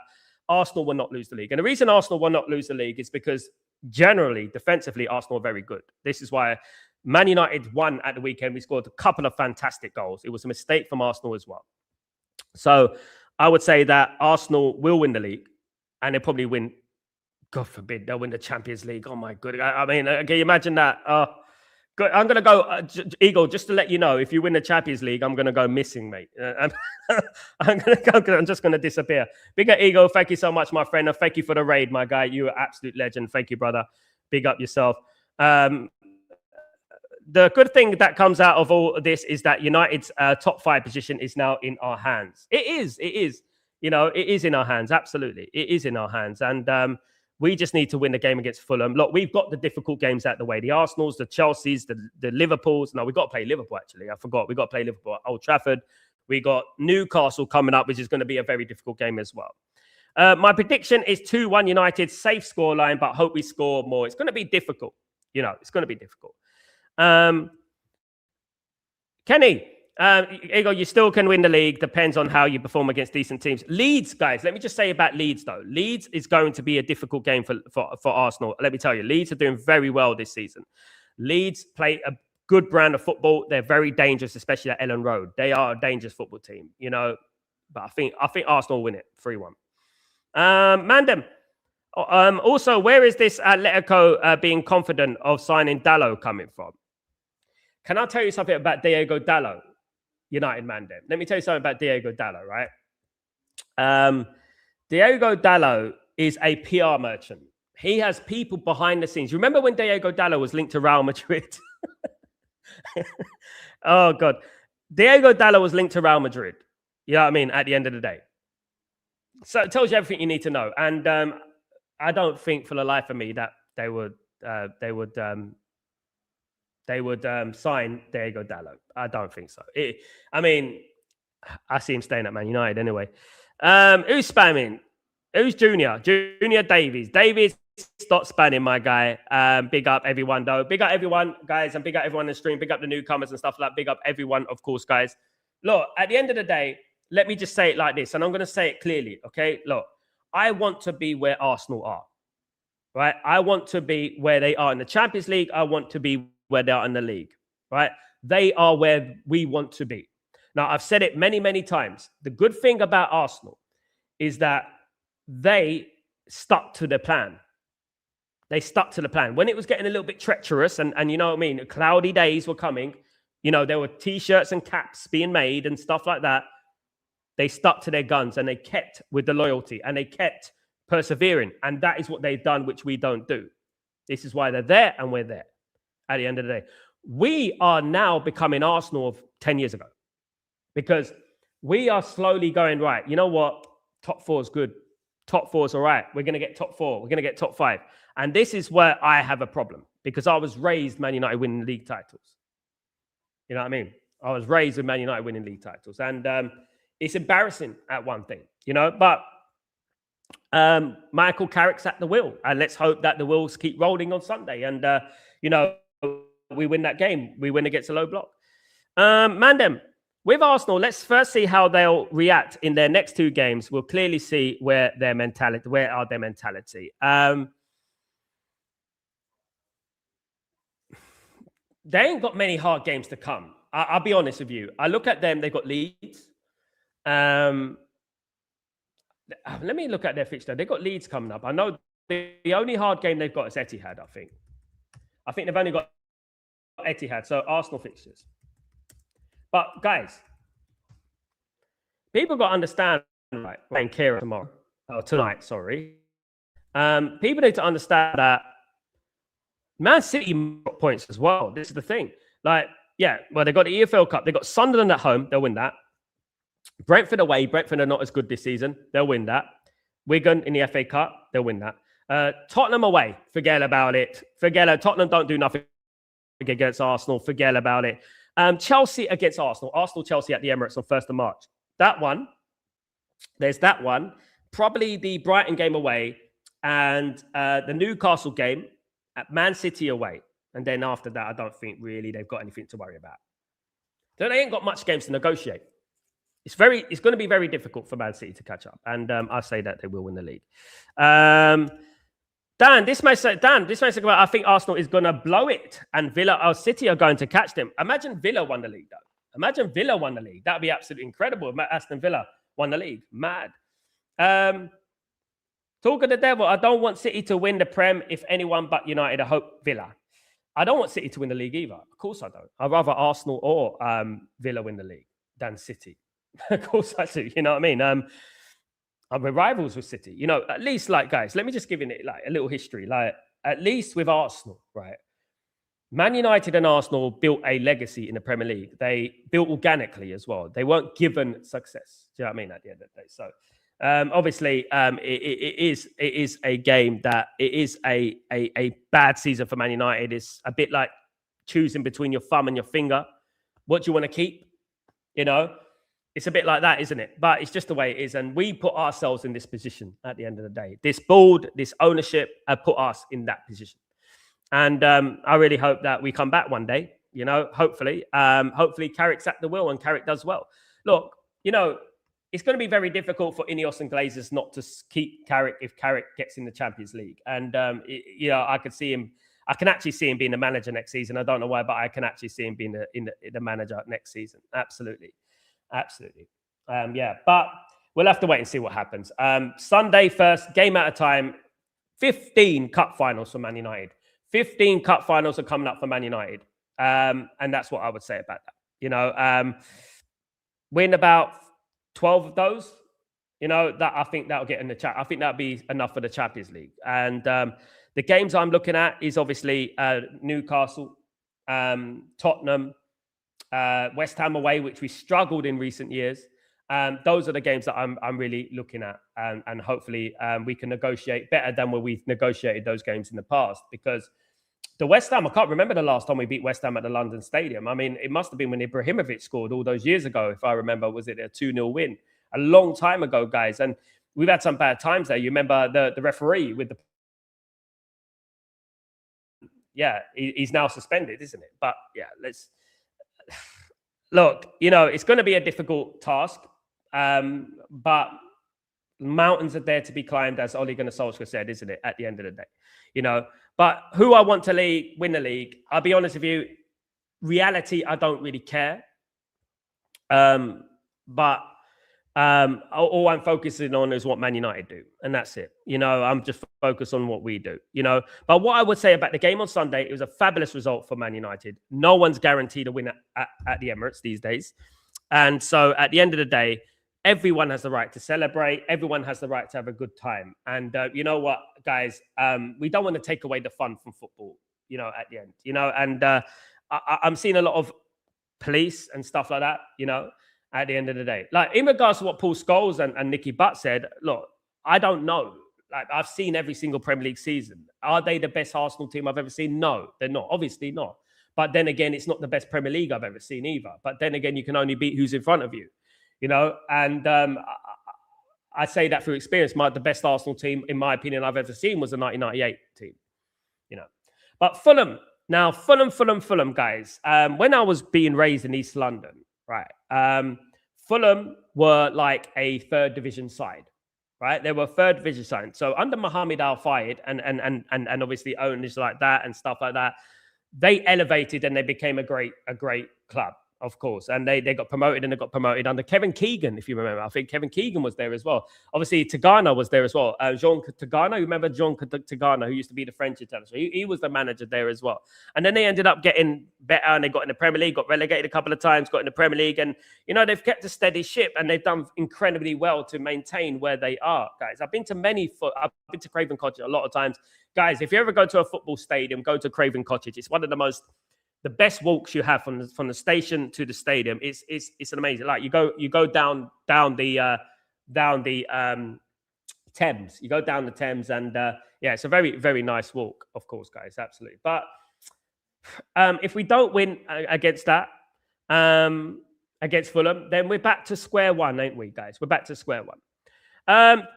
Arsenal will not lose the league. And the reason Arsenal will not lose the league is because generally, defensively, Arsenal are very good. This is why Man United won at the weekend. We scored a couple of fantastic goals. It was a mistake from Arsenal as well. So I would say that Arsenal will win the league, and they'll probably win, God forbid, they'll win the Champions League. Oh my goodness. I mean, can you imagine that? I'm going to go, Eagle, just to let you know, if you win the Champions League, I'm going to go missing, mate. I'm just going to disappear. Bigger Eagle, thank you so much, my friend. And thank you for the raid, my guy. You're an absolute legend. Thank you, brother. Big up yourself. The good thing that comes out of all of this is that United's top 5 position is now in our hands. It is. You know, it is in our hands. Absolutely. It is in our hands. And we just need to win the game against Fulham. Look, we've got the difficult games out the way. The Arsenals, the Chelseas, the Liverpools. No, we've got to play Liverpool, actually. I forgot. We've got to play Liverpool at Old Trafford. We got Newcastle coming up, which is going to be a very difficult game as well. My prediction is 2-1 United. Safe scoreline, but hope we score more. It's going to be difficult. You know, it's going to be difficult. Kenny, Igor, you still can win the league. Depends on how you perform against decent teams. Leeds, guys, let me just say about Leeds, though. Leeds is going to be a difficult game for Arsenal. Let me tell you, Leeds are doing very well this season. Leeds play a good brand of football. They're very dangerous, especially at Ellen Road. They are a dangerous football team, you know. But I think Arsenal will win it 3-1. Mandem. Also, where is this Atletico being confident of signing Dalot coming from? Can I tell you something about Diego Dalot, United Mandem? Let me tell you something about Diego Dalot, right? Diego Dalot is a PR merchant. He has people behind the scenes. Remember when Diego Dalot was linked to Real Madrid? Oh, God. Diego Dallo was linked to Real Madrid. You know what I mean? At the end of the day. So it tells you everything you need to know. And I don't think for the life of me that they would sign Diego Dallo. I don't think so. I see him staying at Man United anyway. Who's spamming? Who's Junior? Junior Davies. Davies, stop spamming, my guy. Big up everyone, though. Big up everyone, guys, and big up everyone in the stream. Big up the newcomers and stuff like that. Big up everyone, of course, guys. Look, at the end of the day, let me just say it like this, and I'm going to say it clearly, okay? Look, I want to be where Arsenal are, right? I want to be where they are in the Champions League. I want to be where they are in the league, right? They are where we want to be. Now, I've said it many, many times. The good thing about Arsenal is that they stuck to the plan. They stuck to the plan. When it was getting a little bit treacherous and you know what I mean, cloudy days were coming, you know, there were T-shirts and caps being made and stuff like that. They stuck to their guns and they kept with the loyalty and they kept persevering. And that is what they've done, which we don't do. This is why they're there and we're there at the end of the day. We are now becoming Arsenal of 10 years ago because we are slowly going, right, you know what? Top 4 is good. Top 4 is all right. We're going to get top 4. We're going to get top 5. And this is where I have a problem because I was raised Man United winning league titles. You know what I mean? I was raised with Man United winning league titles. And it's embarrassing at one thing, you know, but Michael Carrick's at the wheel. And let's hope that the wheels keep rolling on Sunday. And, you know, we win that game. We win against a low block. Mandem, with Arsenal, let's first see how they'll react in their next 2 games. We'll clearly see where are their mentality. They ain't got many hard games to come. I'll be honest with you. I look at them, they've got Leeds. Let me look at their fixture. They've got Leeds coming up. I know the only hard game they've got is Etihad, I think. I think they've only got Etihad, so Arsenal fixtures. But guys, people got to understand, right? Playing Kira tonight, sorry. People need to understand that Man City got points as well. This is the thing. Like, yeah, well, they got the EFL Cup. They got Sunderland at home. They'll win that. Brentford away. Brentford are not as good this season. They'll win that. Wigan in the FA Cup. They'll win that. Tottenham away. Forget about it. Tottenham don't do nothing against Arsenal. Forget about it. Chelsea against Arsenal. Arsenal-Chelsea at the Emirates on 1st of March. That one. There's that one. Probably the Brighton game away. And the Newcastle game at Man City away. And then after that, I don't think really they've got anything to worry about. So they ain't got much games to negotiate. It's going to be very difficult for Man City to catch up. And I say that they will win the league. Dan, this may say I think Arsenal is going to blow it and Villa or City are going to catch them. Imagine Villa won the league, though. Imagine Villa won the league. That'd be absolutely incredible. Aston Villa won the league. Mad. Talk of the devil. I don't want City to win the Prem. If anyone but United, I hope Villa. I don't want City to win the league either. Of course I don't. I'd rather Arsenal or Villa win the league than City. Of course I do. You know what I mean? We're rivals with City. You know, at least, like, guys, let me just give it like a little history. Like, at least with Arsenal, right? Man United and Arsenal built a legacy in the Premier League. They built organically as well. They weren't given success. Do you know what I mean? At the end of the day. So, obviously, it is a game that it is a bad season for Man United. It's a bit like choosing between your thumb and your finger. What do you want to keep? You know, it's a bit like that, isn't it? But it's just the way it is. And we put ourselves in this position at the end of the day. This board, this ownership put us in that position. And I really hope that we come back one day, you know, hopefully. Hopefully Carrick's at the wheel and Carrick does well. Look, you know, it's going to be very difficult for Ineos and Glazers not to keep Carrick if Carrick gets in the Champions League. And, you know, I can actually see him being the manager next season. I don't know why, but I can actually see him being the manager next season. Absolutely. Yeah, but we'll have to wait and see what happens. Sunday first, game at a time, 15 cup finals for Man United. 15 cup finals are coming up for Man United. And that's what I would say about that. You know, win about 12 of those, you know, that I think that'll get in the chat. I think that'll be enough for the Champions League. And the games I'm looking at is obviously Newcastle, Tottenham, West Ham away, which we struggled in recent years. Those are the games that I'm really looking at, and hopefully we can negotiate better than where we've negotiated those games in the past. Because the West Ham, I can't remember the last time we beat West Ham at the London Stadium. I mean, it must have been when Ibrahimovic scored all those years ago, if I remember. Was it a 2-0 win? A long time ago, guys. And we've had some bad times there. You remember the referee with the... Yeah, he's now suspended, isn't it? But yeah, let's... Look, it's going to be a difficult task, but mountains are there to be climbed, as Ole Gunnar Solskjaer said, isn't it, at the end of the day? But who I want to win the league, I'll be honest with you, reality, I don't really care. But all I'm focusing on is what Man United do, and that's it. I'm just focused on what we do. But what I would say about the game on Sunday, it was a fabulous result for Man United. No one's guaranteed a win at the Emirates these days, and so at the end of the day, everyone has the right to celebrate. Everyone has the right to have a good time. And you know what, guys? We don't want to take away the fun from football. At the end. And I'm seeing a lot of police and stuff like that. At the end of the day, like in regards to what Paul Scholes and Nicky Butt said, look, I don't know. Like, I've seen every single Premier League season. Are they the best Arsenal team I've ever seen? No, they're not. Obviously not. But then again, it's not the best Premier League I've ever seen either. But then again, you can only beat who's in front of you, And I say that through experience. The best Arsenal team, in my opinion, I've ever seen was the 1998 team, But Fulham, guys. When I was being raised in East London, right? Fulham were like a third division side, right? They were a third division side. So under Mohammed Al Fayed and obviously owners like that and stuff like that, they elevated and they became a great club, of course. And they got promoted and they got promoted under Kevin Keegan, if you remember. I think Kevin Keegan was there as well. Obviously, Tigana was there as well. Jean Tigana, you remember Jean Tigana, who used to be the French international? He was the manager there as well. And then they ended up getting better and they got in the Premier League, got relegated a couple of times, got in the Premier League. And, they've kept a steady ship and they've done incredibly well to maintain where they are, guys. I've been to Craven Cottage a lot of times. Guys, if you ever go to a football stadium, go to Craven Cottage. It's one of the best walks you have from the station to the stadium. It's an amazing. Like you go down the Thames. You go down the Thames, and it's a very, very nice walk, of course, guys. Absolutely. But if we don't win against Fulham, then we're back to square one, ain't we, guys? We're back to square one.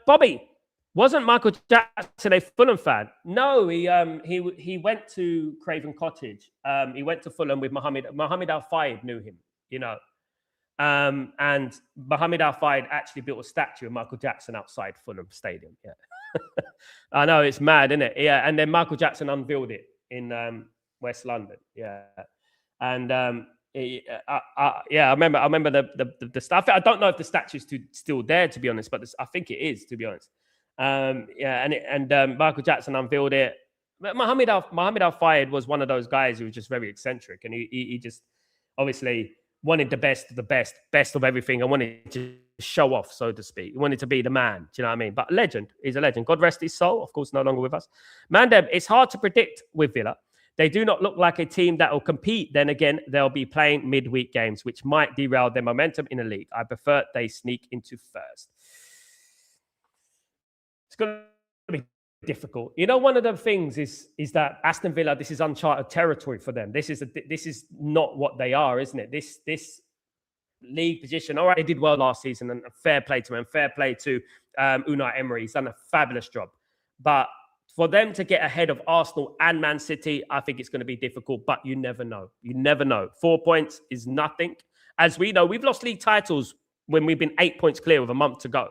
Bobby, wasn't Michael Jackson a Fulham fan? No, he went to Craven Cottage. He went to Fulham with Mohammed Al Fayed knew him, and Mohammed Al Fayed actually built a statue of Michael Jackson outside Fulham Stadium. Yeah, I know, it's mad, isn't it? Yeah, and then Michael Jackson unveiled it in West London. Yeah, and I remember the stuff. I don't know if the statue's still there, to be honest, but I think it is, to be honest. Michael Jackson unveiled it. Mohammed Al Fayed was one of those guys who was just very eccentric, and he just obviously wanted the best of everything, and wanted to show off, so to speak. He wanted to be the man. Do you know what I mean? But legend, he's a legend. God rest his soul. Of course, no longer with us. Mandem, it's hard to predict with Villa. They do not look like a team that will compete. Then again, they'll be playing midweek games, which might derail their momentum in the league. I prefer they sneak into first. It's going to be difficult. One of the things is that Aston Villa, this is uncharted territory for them. This is not what they are, isn't it? This league position. All right, they did well last season, and fair play to him. Fair play to Unai Emery. He's done a fabulous job. But for them to get ahead of Arsenal and Man City, I think it's going to be difficult. But you never know. You never know. 4 points is nothing. As we know, we've lost league titles when we've been 8 points clear with a month to go.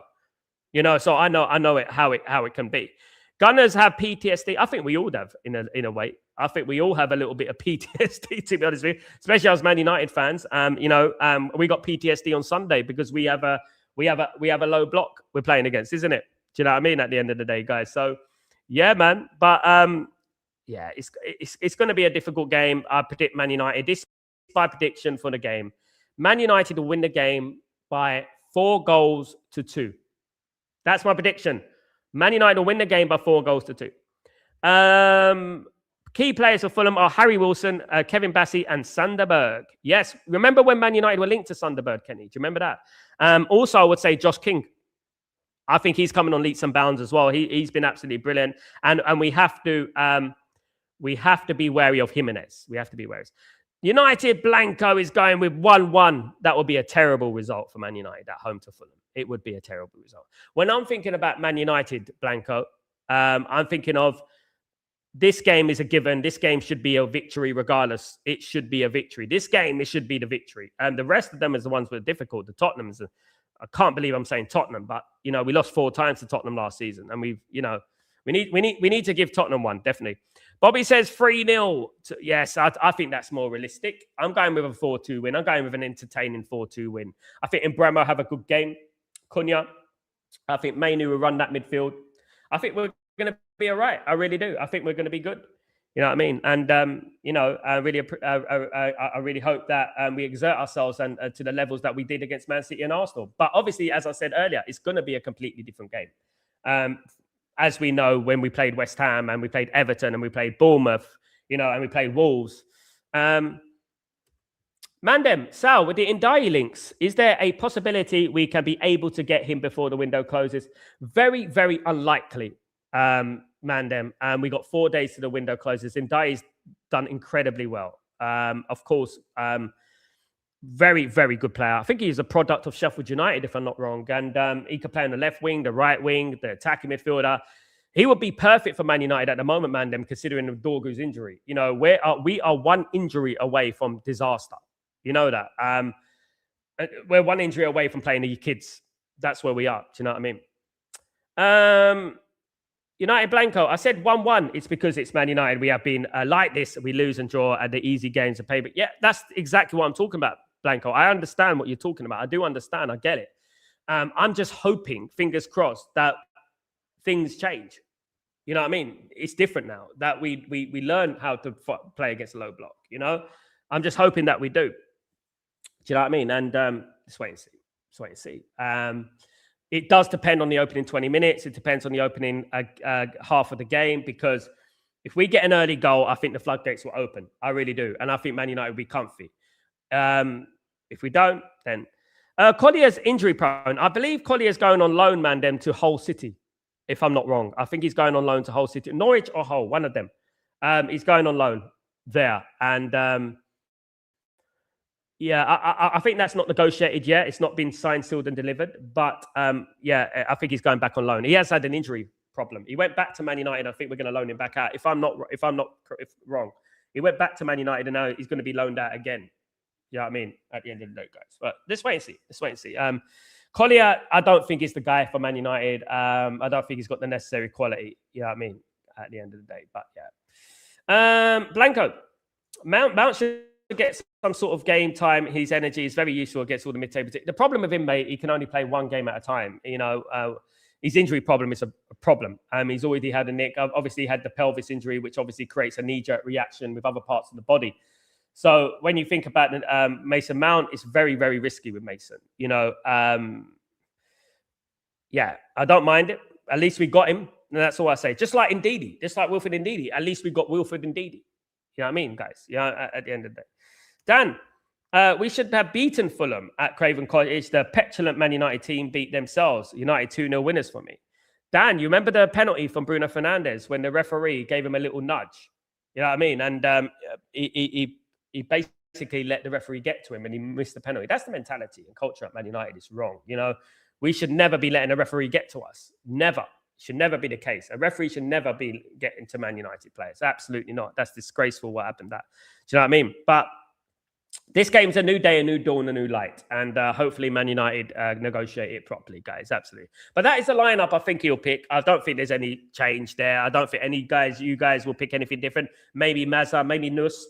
So I know how it can be. Gunners have PTSD. I think we all have in a way. I think we all have a little bit of PTSD, to be honest with you, especially as Man United fans. We got PTSD on Sunday because we have a low block we're playing against, isn't it? Do you know what I mean? At the end of the day, guys. So yeah, man. But it's going to be a difficult game. I predict Man United. This is my prediction for the game. Man United will win the game by 4-2. That's my prediction. Man United will win the game by 4-2. Key players for Fulham are Harry Wilson, Kevin Bassey, and Sander Berg. Yes, remember when Man United were linked to Sander Berg, Kenny? Do you remember that? Also, I would say Josh King. I think he's coming on leaps and bounds as well. He's been absolutely brilliant, and we have to be wary of Jimenez. We have to be wary. United Blanco is going with 1-1. That would be a terrible result for Man United at home to Fulham. It would be a terrible result. When I'm thinking about Man United Blanco, I'm thinking of this game is a given. This game should be a victory regardless. It should be a victory. This game, it should be the victory. And the rest of them is the ones that are difficult. The Tottenham's, I can't believe I'm saying Tottenham, but, we lost 4 times to Tottenham last season. And we need to give Tottenham one, definitely. Bobby says 3-0. Yes, I think that's more realistic. I'm going with a 4-2 win. I'm going with an entertaining 4-2 win. I think Mbeumo have a good game. Cunha, I think Mainu will run that midfield. I think we're going to be all right. I really do. I think we're going to be good. You know what I mean? And, I really hope that we exert ourselves and to the levels that we did against Man City and Arsenal. But obviously, as I said earlier, it's going to be a completely different game. As we know, when we played West Ham and we played Everton and we played Bournemouth, and we played Wolves. Mandem, Sal, with the Ndiaye links, is there a possibility we can be able to get him before the window closes? Very, very unlikely, Mandem. We got 4 days to the window closes. Ndiaye's done incredibly well. Of course, very, very good player. I think he's a product of Sheffield United, if I'm not wrong. And he could play on the left wing, the right wing, the attacking midfielder. He would be perfect for Man United at the moment, Mandem, considering Dorgu's injury. We are one injury away from disaster. You know that. We're one injury away from playing the kids. That's where we are. Do you know what I mean? United Blanco, I said 1-1. It's because it's Man United. We have been like this. We lose and draw at the easy games of pay. But yeah, that's exactly what I'm talking about, Blanco. I understand what you're talking about. I do understand. I get it. I'm just hoping, fingers crossed, that things change. You know what I mean? It's different now that we learn how to play against a low block. I'm just hoping that we do. Do you know what I mean? And let's wait and see. Let's wait and see. It does depend on the opening 20 minutes. It depends on the opening half of the game, because if we get an early goal, I think the floodgates will open. I really do. And I think Man United will be comfy. If we don't, then... Collier's injury prone. I believe Collier's going on loan, Mandem, to Hull City, if I'm not wrong. I think he's going on loan to Hull City. Norwich or Hull, one of them. He's going on loan there. And... I think that's not negotiated yet. It's not been signed, sealed, and delivered. But I think he's going back on loan. He has had an injury problem. He went back to Man United. I think we're going to loan him back out. If I'm not wrong, he went back to Man United, and now he's going to be loaned out again. You know what I mean? At the end of the day, guys. But let's wait and see. Collier, I don't think he's the guy for Man United. I don't think he's got the necessary quality. You know what I mean? At the end of the day, but yeah. Blanco, Mount should get some sort of game time. His energy is very useful against all the mid-table. The problem with him, mate, he can only play one game at a time. His injury problem is a problem. He's already had a nick. Obviously, he had the pelvis injury, which obviously creates a knee-jerk reaction with other parts of the body. So when you think about Mason Mount, it's very, very risky with Mason. I don't mind it. At least we got him. And that's all I say. Just like Ndidi, just like Wilfred Ndidi. At least we got Wilfred Ndidi. You know what I mean, guys? At the end of the day. Dan, we should have beaten Fulham at Craven Cottage. The petulant Man United team beat themselves. United 2-0 winners for me. Dan, you remember the penalty from Bruno Fernandes when the referee gave him a little nudge? You know what I mean? And he basically let the referee get to him and he missed the penalty. That's the mentality and culture at Man United. It's wrong. We should never be letting a referee get to us. Never. Should never be the case. A referee should never be getting to Man United players. Absolutely not. That's disgraceful what happened. Do you know what I mean? But this game's a new day, a new dawn, a new light. And hopefully Man United negotiate it properly, guys. Absolutely. But that is the lineup I think he'll pick. I don't think there's any change there. I don't think you guys will pick anything different. Maybe Mazza, maybe Nus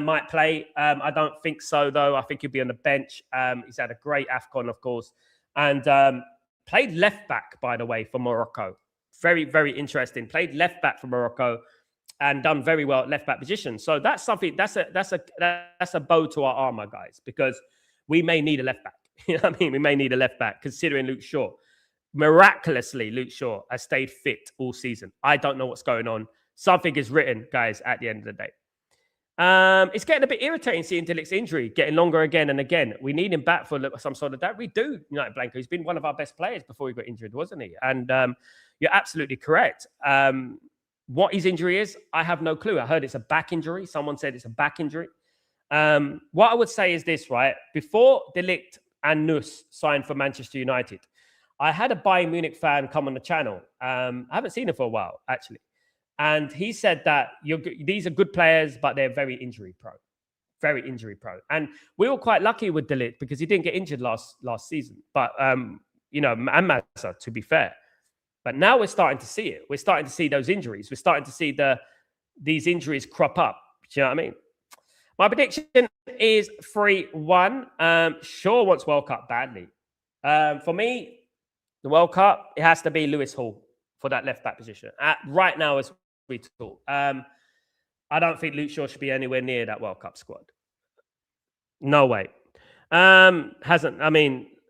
might play. I don't think so, though. I think he'll be on the bench. He's had a great AFCON, of course. And played left back, by the way, for Morocco. Very, very interesting. Played left back for Morocco and done very well at left back position. So that's something. That's a bow to our armor, guys, because we may need a left back. You know what I mean? We may need a left back, considering Luke Shaw. Miraculously, Luke Shaw has stayed fit all season. I don't know what's going on. Something is written, guys, at the end of the day. It's getting a bit irritating seeing De Ligt's injury getting longer again and again. We need him back for some sort of that. We do, United Blanco. He's been one of our best players before he got injured, wasn't he? And you're absolutely correct. What his injury is, I have no clue. I heard it's a back injury. Someone said it's a back injury. What I would say is this, right? Before De Ligt and Nuss signed for Manchester United, I had a Bayern Munich fan come on the channel. I haven't seen him for a while, actually. And he said that these are good players, but they're very injury prone. Very injury prone. And we were quite lucky with De Ligt because he didn't get injured last season. But, and Mazza, to be fair. But now we're starting to see it. We're starting to see those injuries. We're starting to see these injuries crop up. Do you know what I mean? My prediction is 3-1. Shaw wants World Cup badly. For me, the World Cup, it has to be Lewis Hall for that left back position. Right now, as we talk, I don't think Luke Shaw should be anywhere near that World Cup squad. No way.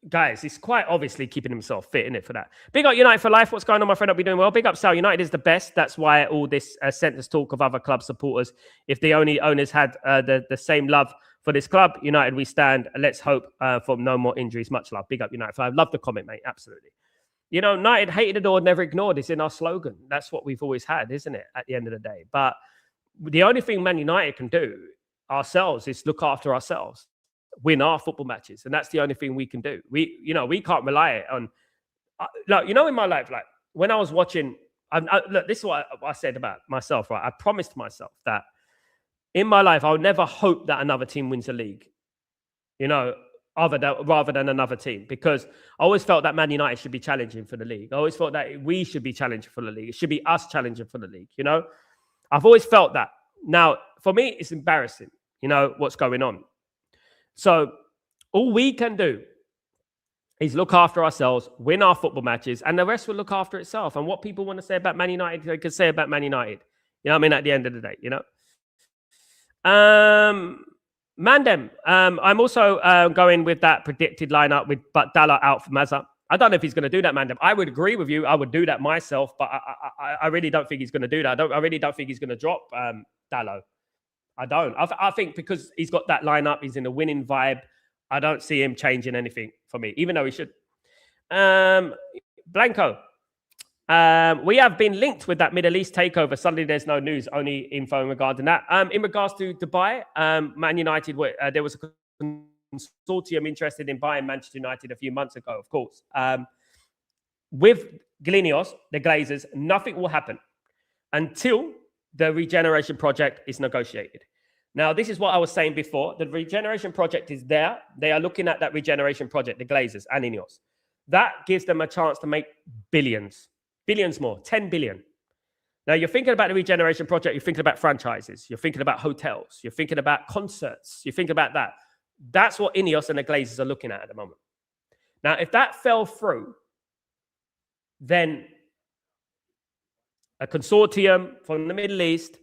Guys, he's quite obviously keeping himself fit, isn't it, for that? Big up United for life. What's going on, my friend? I'll be doing well. Big up Sal. United is the best. That's why all this sentence talk of other club supporters. If the only owners had the same love for this club, United we stand. Let's hope for no more injuries. Much love. Big up United for life. Love the comment, mate. Absolutely. United hated it or never ignored. It's in our slogan. That's what we've always had, isn't it, at the end of the day? But the only thing Man United can do ourselves is look after ourselves, win our football matches. And that's the only thing we can do. We can't rely on, in my life, like when I was watching, look, this is what I said about myself, right? I promised myself that in my life, I'll never hope that another team wins a league, rather than another team, because I always felt that Man United should be challenging for the league. I always felt that we should be challenging for the league. It should be us challenging for the league, I've always felt that. Now, for me, it's embarrassing, what's going on. So all we can do is look after ourselves, win our football matches, and the rest will look after itself. And what people want to say about Man United, they can say about Man United. You know what I mean? At the end of the day, Mandem, I'm also going with that predicted lineup with Dalla out for Mazza. I don't know if he's going to do that, Mandem. I would agree with you. I would do that myself, but I really don't think he's going to do that. I really don't think he's going to drop Dallo. I don't. I think because he's got that lineup, he's in a winning vibe. I don't see him changing anything for me, even though he should. Blanco, we have been linked with that Middle East takeover. Suddenly there's no news, only info in regard to that. In regards to Dubai, Man United, there was a consortium interested in buying Manchester United a few months ago, of course. With Glinios, the Glazers, nothing will happen until the regeneration project is negotiated. Now, this is what I was saying before. The regeneration project is there. They are looking at that regeneration project, the Glazers and Ineos. That gives them a chance to make billions more, 10 billion. Now, you're thinking about the regeneration project. You're thinking about franchises. You're thinking about hotels. You're thinking about concerts. You're thinking about that. That's what Ineos and the Glazers are looking at the moment. Now, if that fell through, then a consortium from the Middle East,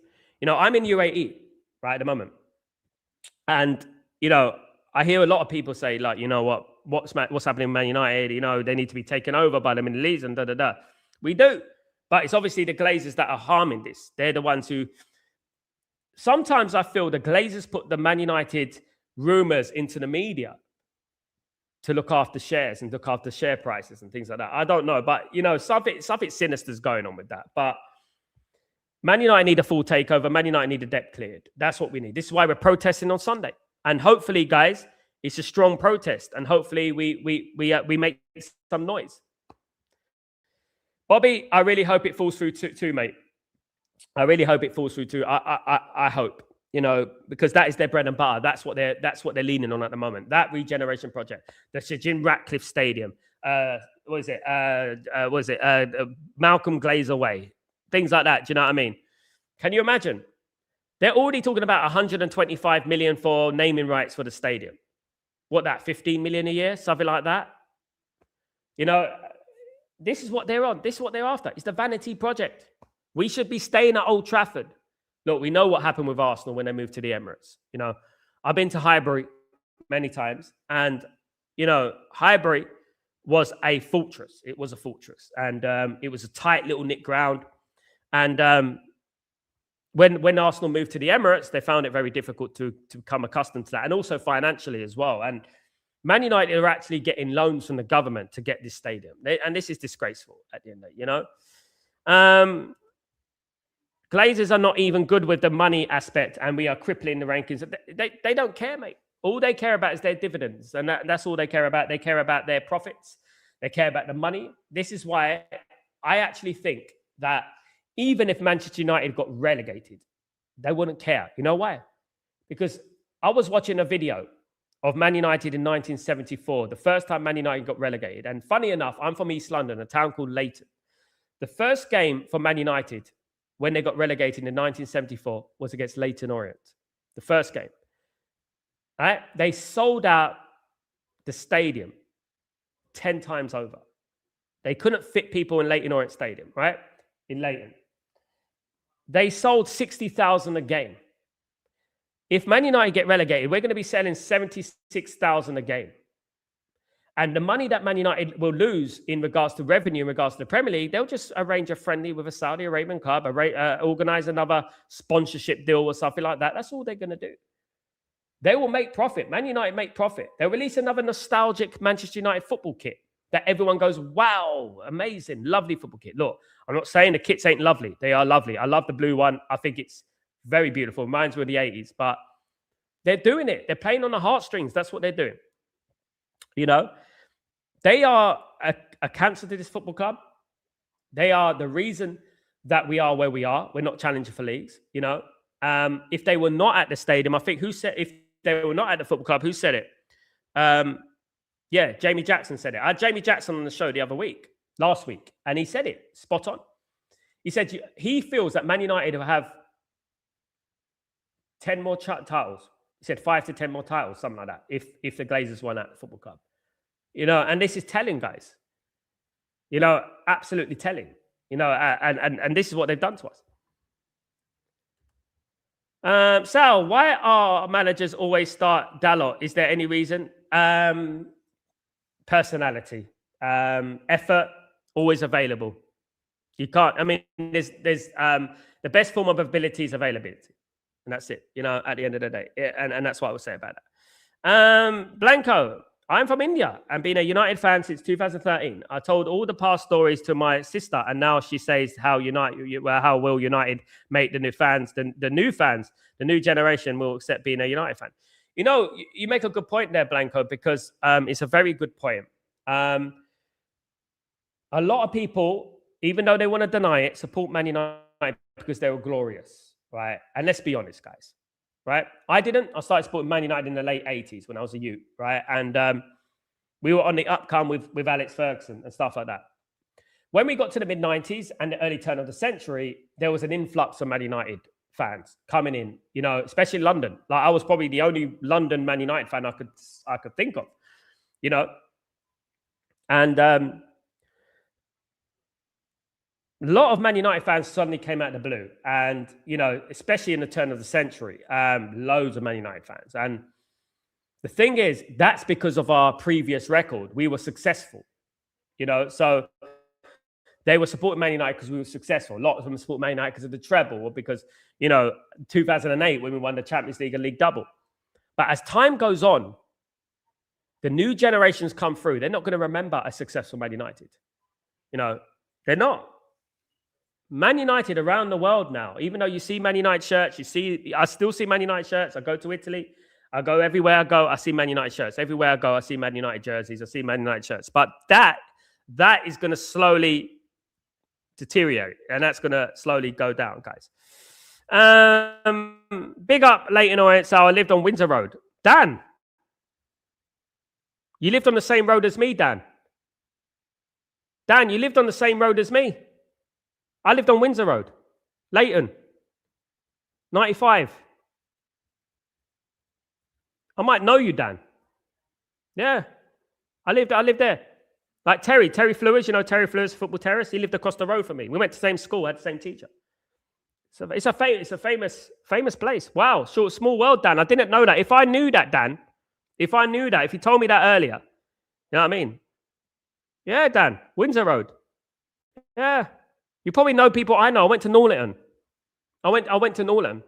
I'm in UAE right at the moment. And, I hear a lot of people say, like, what's happening with Man United? They need to be taken over by the Middle East and da-da-da. We do. But it's obviously the Glazers that are harming this. They're the ones who, sometimes I feel the Glazers put the Man United rumors into the media to look after shares and look after share prices and things like that. I don't know. But, something sinister is going on with that. But Man United need a full takeover. Man United need a debt cleared. That's what we need. This is why we're protesting on Sunday. And hopefully, guys, it's a strong protest. And hopefully we make some noise. Bobby, I really hope it falls through too, mate. I really hope it falls through too. I hope, because that is their bread and butter. That's what they're leaning on at the moment. That regeneration project, the Sir Jim Ratcliffe Stadium, Malcolm Glazer Way, things like that. Do you know what I mean? Can you imagine? They're already talking about 125 million for naming rights for the stadium. What, that 15 million a year, something like that? This is what they're on. This is what they're after. It's the vanity project. We should be staying at Old Trafford. Look, we know what happened with Arsenal when they moved to the Emirates. I've been to Highbury many times, and Highbury was a fortress. It was a fortress, and it was a tight little knit ground. And when Arsenal moved to the Emirates, they found it very difficult to become accustomed to that, and also financially as well. And Man United are actually getting loans from the government to get this stadium. And this is disgraceful at the end of it, Glazers are not even good with the money aspect, and we are crippling the rankings. They don't care, mate. All they care about is their dividends, and that's all they care about. They care about their profits. They care about the money. This is why I actually think that even if Manchester United got relegated, they wouldn't care. You know why? Because I was watching a video of Man United in 1974, the first time Man United got relegated. And funny enough, I'm from East London, a town called Leighton. The first game for Man United when they got relegated in 1974 was against Leighton Orient. The first game. Right? They sold out the stadium 10 times over. They couldn't fit people in Leighton Orient Stadium, right? In Leighton. They sold 60,000 a game. If Man United get relegated, we're going to be selling 76,000 a game. And the money that Man United will lose in regards to revenue, in regards to the Premier League, they'll just arrange a friendly with a Saudi Arabian club, organize another sponsorship deal or something like that. That's all they're going to do. They will make profit. Man United make profit. They'll release another nostalgic Manchester United football kit that everyone goes, wow, amazing, lovely football kit. Look, I'm not saying the kits ain't lovely. They are lovely. I love the blue one. I think it's very beautiful. Reminds me of the 80s, but they're doing it. They're playing on the heartstrings. That's what they're doing. You know, they are a cancer to this football club. They are the reason that we are where we are. We're not challenging for leagues, you know. If they were not at the stadium, I think if they were not at the football club, who said it? Yeah, Jamie Jackson said it. I had Jamie Jackson on the show last week, and he said it spot on. He said he feels that Man United will have 10 more titles. He said 5 to 10 more titles, something like that, if the Glazers won at the football club. You know, and this is telling, guys. You know, absolutely telling. You know, and this is what they've done to us. Sal, why are managers always start Dalot? Is there any reason? Personality, effort, always available. You can't. I mean, there's the best form of ability is availability, and that's it. You know, at the end of the day, and that's what I would say about that. Blanco, I'm from India and been a United fan since 2013. I told all the past stories to my sister, and now she says how will United make the new fans, the new fans, the new generation will accept being a United fan. You know, you make a good point there, Blanco, because it's a very good point. A lot of people, even though they want to deny it, support Man United because they were glorious, right? And let's be honest, guys, right? I didn't. I started supporting Man United in the late 80s when I was a youth, right? And we were on the upcome with Alex Ferguson and stuff like that. When we got to the mid-90s and the early turn of the century, there was an influx of Man United fans coming in, you know, especially London. Like I was probably the only London Man United fan I could think of, you know. And a lot of Man United fans suddenly came out of the blue, and you know, especially in the turn of the century, loads of Man United fans. And the thing is, that's because of our previous record. We were successful, you know, so. They were supporting Man United because we were successful. A lot of them support Man United because of the treble or because, you know, 2008 when we won the Champions League and League double. But as time goes on, the new generations come through. They're not going to remember a successful Man United. You know, they're not. Man United around the world now, even though you see Man United shirts, I still see Man United shirts. I go to Italy. I go everywhere I go. I see Man United shirts. Everywhere I go, I see Man United jerseys. I see Man United shirts. But that is going to slowly deteriorate, and that's going to slowly go down, guys. Big up Leighton Orient. So I lived on Windsor Road. Dan, you lived on the same road as me, Dan. Dan, you lived on the same road as me. I lived on Windsor Road, Leighton, 95. I might know you, Dan. Yeah, I lived there. Like Terry Flewers, you know Terry Flewers, Football Terrace. He lived across the road from me. We went to the same school, had the same teacher. So it's a famous place. Wow, small world, Dan. I didn't know that. If I knew that, Dan, if you told me that earlier, you know what I mean? Yeah, Dan, Windsor Road. Yeah, you probably know people I know. I went to Norliton. I went to Norland.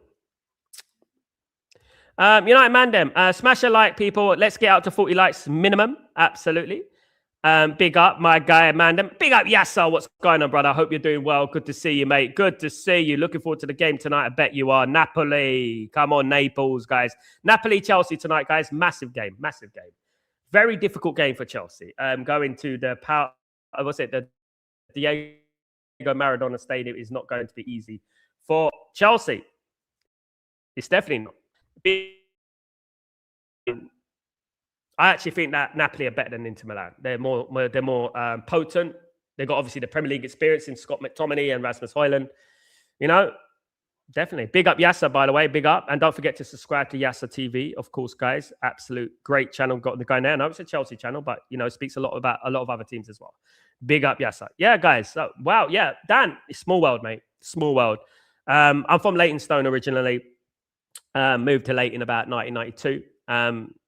United Mandem, smash a like, people. Let's get out to 40 likes minimum. Absolutely. Big up, my guy, Mandem. Big up, Yasser. What's going on, brother? I hope you're doing well. Good to see you, mate. Good to see you. Looking forward to the game tonight. I bet you are. Napoli. Come on, Naples, guys. Napoli, Chelsea tonight, guys. Massive game. Massive game. Very difficult game for Chelsea. Going to the power. What's it? The Diego Maradona Stadium is not going to be easy for Chelsea. It's definitely not. I actually think that Napoli are better than Inter Milan. They're more potent. They've got obviously the Premier League experience in Scott McTominay and Rasmus Højlund. You know, definitely. Big up Yasser, by the way. Big up. And don't forget to subscribe to Yasser TV, of course, guys. Absolute great channel. Got the guy there. I know it's a Chelsea channel, but, you know, speaks a lot about a lot of other teams as well. Big up Yasser. Yeah, guys. So, wow. Yeah, Dan. It's small world, mate. Small world. I'm from Leytonstone originally. Moved to Leyton about 1992.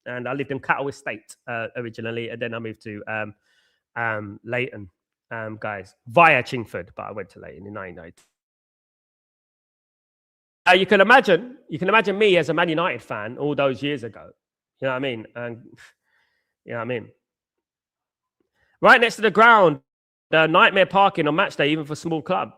And I lived in Cattle Estate originally. And then I moved to Leyton, guys, via Chingford. But I went to Leyton in 1992. You can imagine me as a Man United fan all those years ago. You know what I mean? And you know what I mean? Right next to the ground, the nightmare parking on match day, even for a small club.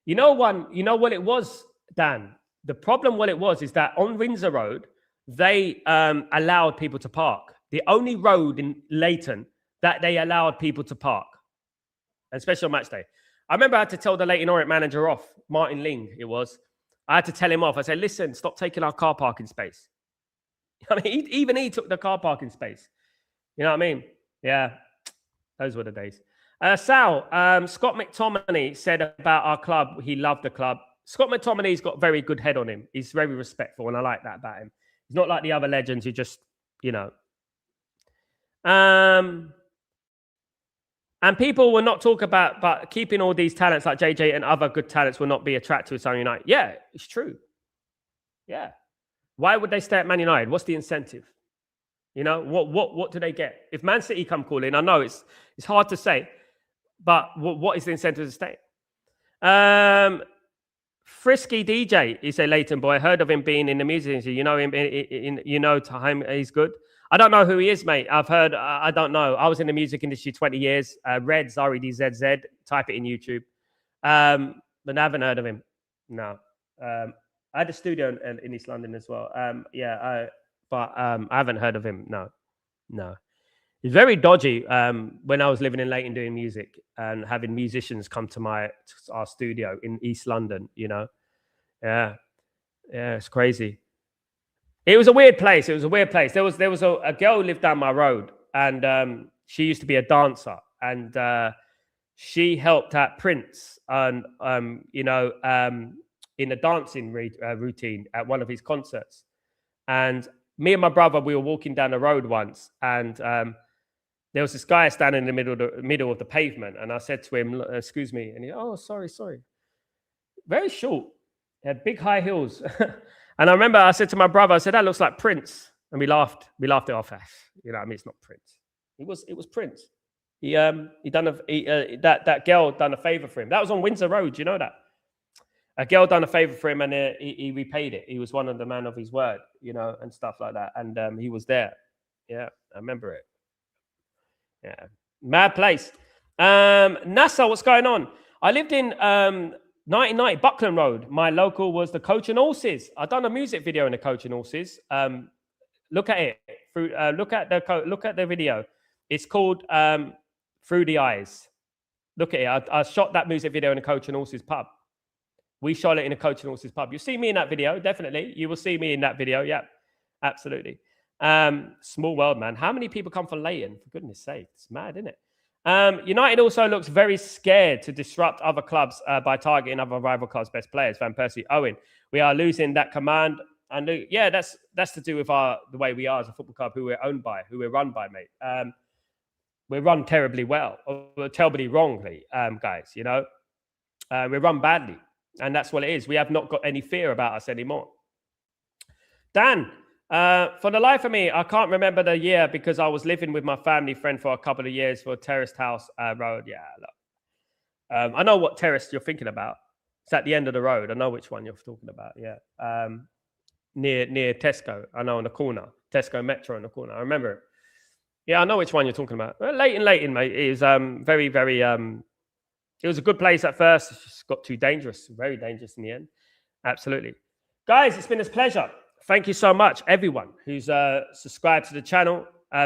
You know what it was, Dan? The problem what it was is that on Windsor Road, they allowed people to park. The only road in Leyton that they allowed people to park, especially on match day. I remember I had to tell the Leyton Orient manager off, Martin Ling it was. I had to tell him off. I said, listen, stop taking our car parking space. I mean, even he took the car parking space. You know what I mean? Yeah, those were the days. Sal, Scott McTominay said about our club, he loved the club. Scott McTominay's got very good head on him. He's very respectful, and I like that about him. He's not like the other legends who just, you know. And people will not talk about, but keeping all these talents like JJ and other good talents will not be attractive to Man United. Yeah, it's true. Yeah. Why would they stay at Man United? What's the incentive? You know, what do they get? If Man City come calling, I know it's hard to say, but what is the incentive to stay? Frisky DJ, he's a Leyton boy. Heard of him being in the music industry. You know him, you know him, he's good. I don't know who he is, mate. I've heard, I don't know. I was in the music industry 20 years. Reds, R-E-D-Z-Z. Type it in YouTube. But I haven't heard of him. No. I had a studio in East London as well. But I haven't heard of him. No. He's very dodgy when I was living in Leyton doing music and having musicians come to our studio in East London, you know. Yeah, it's crazy. It was a weird place. There was a girl who lived down my road, and she used to be a dancer, and she helped out Prince and in a dancing routine at one of his concerts. And me and my brother, we were walking down the road once, and there was this guy standing in the middle of the pavement, and I said to him, "Excuse me," and he, "Oh, sorry." Very short, had big high heels. And I remember I said to my brother, I said, "That looks like Prince." And we laughed it off. You know what I mean? It's not Prince. It was Prince. That girl done a favor for him. That was on Windsor Road. You know that? A girl done a favor for him, and he repaid it. He was one of the man of his word, you know, and stuff like that. And he was there. Yeah, I remember it. Yeah, mad place. NASA, what's going on? I lived in 1990 Buckland Road. My local was the Coach and Horses. I've done a music video in the Coach and Horses. Look at it. Look at the video. It's called Through the Eyes. Look at it. I shot that music video in the Coach and Horses pub. We shot it in a Coach and Horses pub. You'll see me in that video, definitely. You will see me in that video. Yeah, absolutely. Small world, man. How many people come from Leyton? For goodness sake, it's mad, isn't it? United also looks very scared to disrupt other clubs by targeting other rival clubs' best players. Van Persie, Owen. We are losing that command. And yeah, that's to do with the way we are as a football club, who we're owned by, who we're run by, mate. We're run terribly well, or terribly wrongly, guys. You know, we're run badly. And that's what it is. We have not got any fear about us anymore. Dan, for the life of me, I can't remember the year because I was living with my family friend for a couple of years for Terraced House Road. Yeah, look. I know what terrace you're thinking about. It's at the end of the road. I know which one you're talking about. Yeah. Near Tesco. I know, on the corner. Tesco Metro on the corner. I remember it. Yeah, I know which one you're talking about. Leighton, mate. It is very, very. It was a good place at first. It just got too dangerous. Very dangerous in the end. Absolutely. Guys, it's been a pleasure. Thank you so much, everyone who's subscribed to the channel.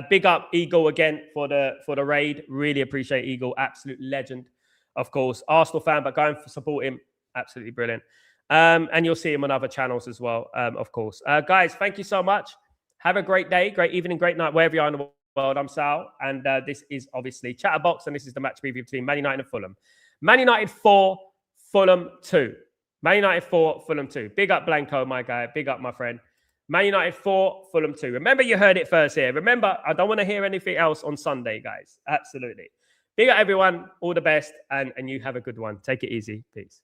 Big up Eagle again for the raid. Really appreciate Eagle. Absolute legend, of course. Arsenal fan, but going to support him. Absolutely brilliant. And you'll see him on other channels as well, of course. Guys, thank you so much. Have a great day, great evening, great night, wherever you are in the world. I'm Sal, and this is obviously Chatterbox, and this is the match preview between Man United and Fulham. Man United 4, Fulham 2. Man United 4, Fulham 2. Big up Blanco, my guy. Big up, my friend. Man United 4, Fulham 2. Remember, you heard it first here. Remember, I don't want to hear anything else on Sunday, guys. Absolutely. Big up, everyone. All the best, and you have a good one. Take it easy. Peace.